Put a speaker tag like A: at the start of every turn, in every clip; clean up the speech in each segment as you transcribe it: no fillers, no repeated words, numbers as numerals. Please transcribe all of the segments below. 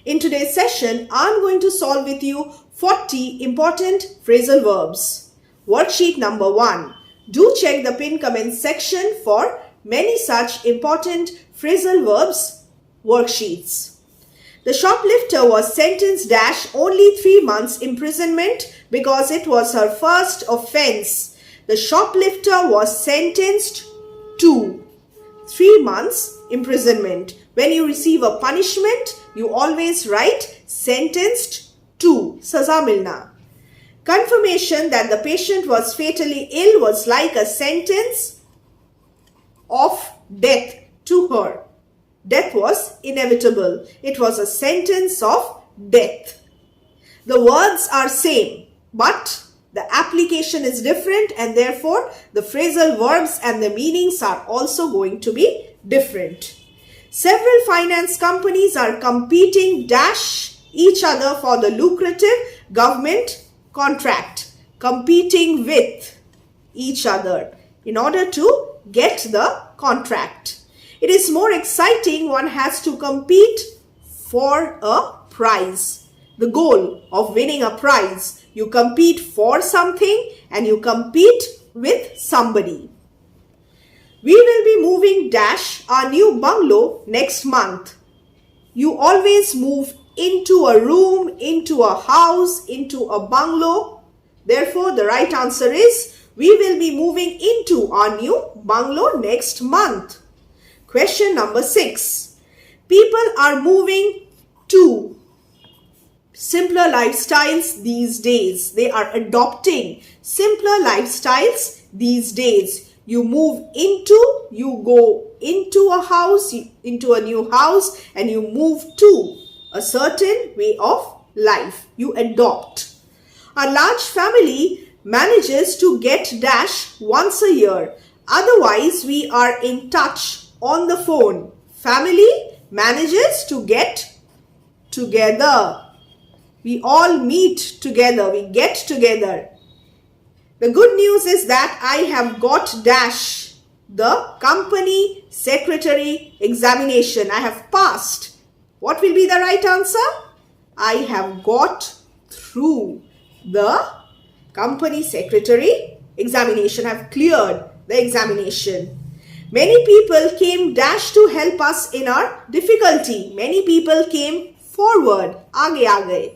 A: In today's session, I'm going to solve with you 40 important phrasal verbs. Worksheet number 1. Do check the pinned comment section for many such important phrasal verbs worksheets. The shoplifter was sentenced only 3 months imprisonment because it was her first offense. The shoplifter was sentenced to 3 months imprisonment. When you receive a punishment, you always write sentenced to. Saza milna. Confirmation that the patient was fatally ill was like a sentence of death to her. Death was inevitable. It was a sentence of death. The words are same, but the application is different, and therefore the phrasal verbs and the meanings are also going to be different. Several finance companies are competing each other for the lucrative government contract, competing with each other in order to get the contract. It is more exciting. One has to compete for a prize. The goal of winning a prize. You compete for something and you compete with somebody. We will be moving our new bungalow next month. You always move into a room, into a house, into a bungalow. Therefore, the right answer is we will be moving into our new bungalow next month. Question number 6. People are moving to simpler lifestyles these days. They are adopting simpler lifestyles these days. You move into, you go into a house, into a new house, and you move to a certain way of life. You adopt. A large family manages to get once a year. Otherwise, we are in touch on the phone. Family manages to get together. We all meet together. We get together. The good news is that I have got the company secretary examination. I have passed. What will be the right answer? I have got through the company secretary examination. I have cleared the examination. Many people came to help us in our difficulty. Many people came forward. Aage.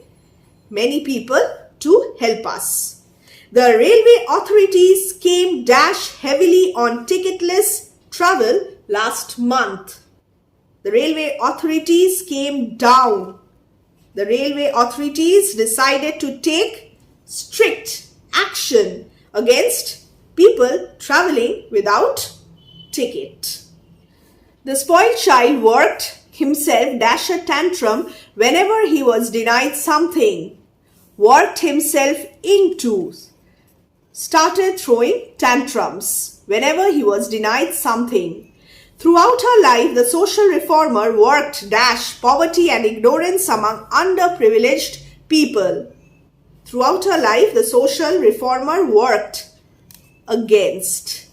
A: Many people to help us. The railway authorities came heavily on ticketless travel last month. The railway authorities came down. The railway authorities decided to take strict action against people traveling without ticket. The spoiled child worked himself a tantrum whenever he was denied something. Worked himself into. Started throwing tantrums whenever he was denied something. Throughout her life, the social reformer worked poverty and ignorance among underprivileged people. Throughout her life, the social reformer worked against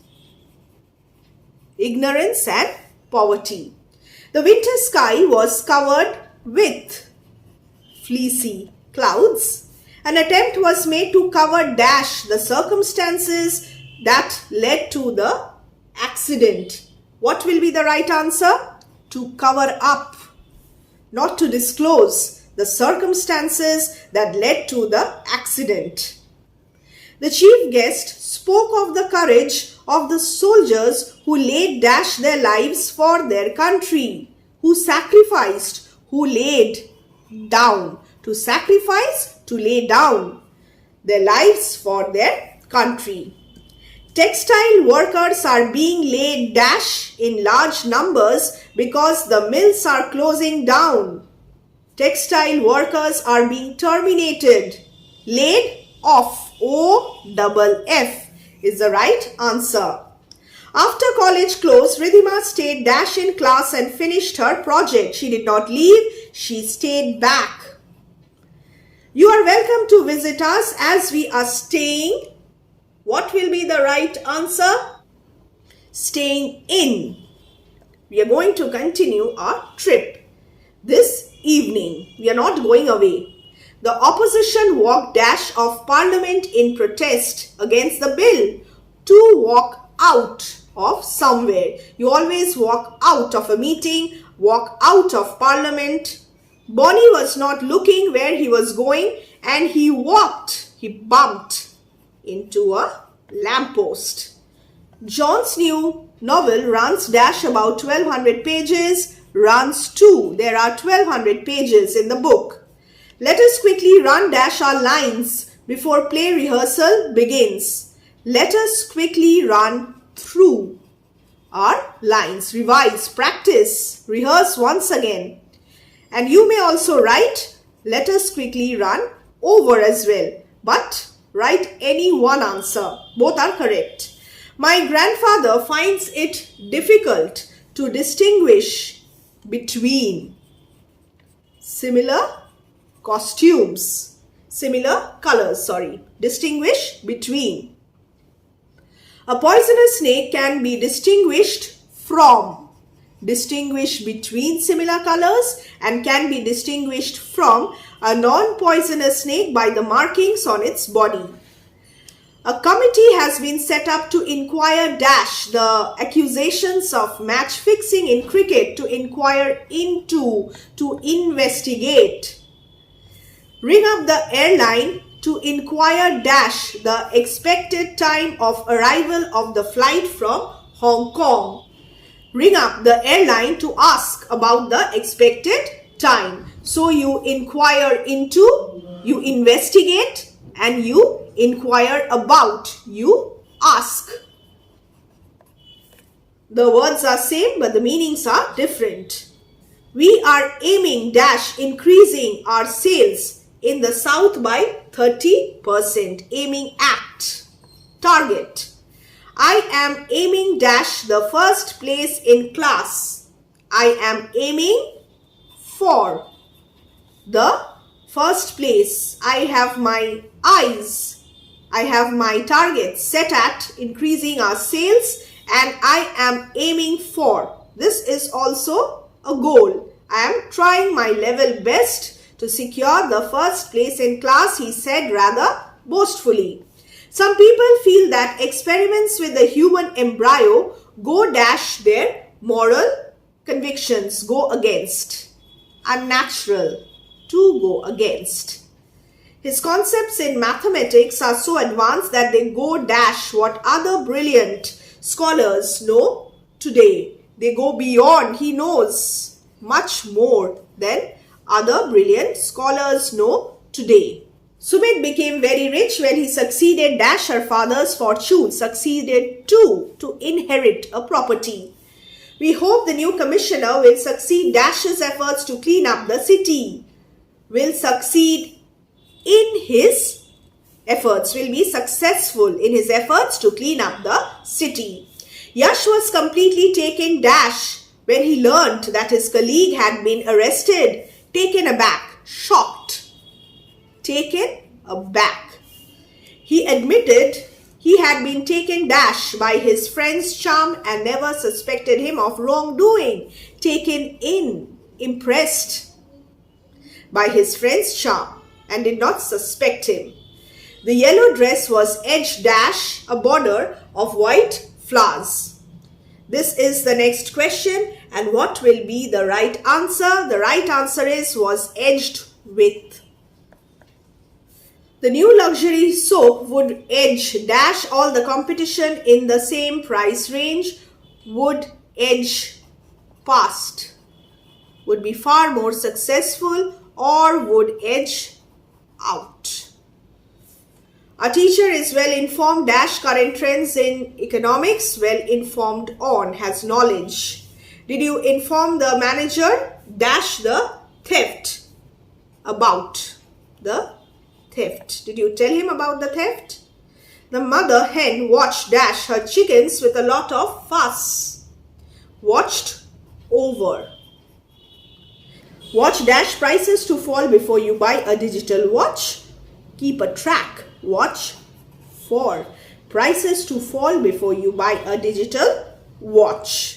A: ignorance and poverty. The winter sky was covered with fleecy clouds. An attempt was made to cover the circumstances that led to the accident. What will be the right answer? To cover up, not to disclose the circumstances that led to the accident. The chief guest spoke of the courage of the soldiers who laid their lives for their country, who sacrificed, who laid down. To sacrifice, to lay down their lives for their country. Textile workers are being laid in large numbers because the mills are closing down. Textile workers are being terminated. Laid off, OFF is the right answer. After college closed, Ridhima stayed in class and finished her project. She did not leave, she stayed back. You are welcome to visit us as we are staying. What will be the right answer? Staying in. We are going to continue our trip. This evening. We are not going away. The opposition walked dash of Parliament in protest against the bill. To walk out of somewhere. You always walk out of a meeting, walk out of Parliament. Bonnie was not looking where he was going and he bumped into a lamppost. John's new novel runs dash about 1200 pages, runs 2. There are 1200 pages in the book. Let us quickly run dash our lines before play rehearsal begins. Let us quickly run through our lines. Revise, practice, rehearse once again. And you may also write, let us quickly run over as well. But write any one answer. Both are correct. My grandfather finds it difficult to distinguish between similar costumes. Similar colors, distinguish between. A poisonous snake can be distinguished from. Distinguish between similar colors and can be distinguished from a non-poisonous snake by the markings on its body. A committee has been set up to inquire dash the accusations of match fixing in cricket, to inquire into, to investigate. Ring up the airline to inquire dash the expected time of arrival of the flight from Hong Kong. Ring up the airline to ask about the expected time. So you inquire into, you investigate, and you inquire about, you ask. The words are same but the meanings are different. We are aiming dash increasing our sales in the south by 30%. Aiming at, target. I am aiming dash the first place in class. I am aiming for the first place. I have my eyes. I have my target set at increasing our sales and I am aiming for. This is also a goal. I am trying my level best to secure the first place in class, he said rather boastfully. Some people feel that experiments with the human embryo go dash their moral convictions, go against. Unnatural, to go against. His concepts in mathematics are so advanced that they go dash what other brilliant scholars know today. They go beyond. He knows much more than other brilliant scholars know today. Sumit became very rich when he succeeded dash her father's fortune. Succeeded to inherit a property. We hope the new commissioner will succeed dash's efforts to clean up the city. Will succeed in his efforts, will be successful in his efforts to clean up the city. Yash was completely taken dash when he learnt that his colleague had been arrested. Taken aback, shocked. Taken aback. He admitted he had been taken dash by his friend's charm and never suspected him of wrongdoing. Taken in, impressed by his friend's charm and did not suspect him. The yellow dress was edged dash a border of white flowers. This is the next question, and what will be the right answer? The right answer is was edged with. The new luxury soap would edge dash all the competition in the same price range. Would edge past. Would be far more successful, or would edge out. A teacher is well informed dash current trends in economics. Well informed on, has knowledge. Did you inform the manager dash the theft? About the theft. Did you tell him about the theft? The mother hen watched dash her chickens with a lot of fuss. Watched over. Watch dash prices to fall before you buy a digital watch. Keep a track. Watch for prices to fall before you buy a digital watch.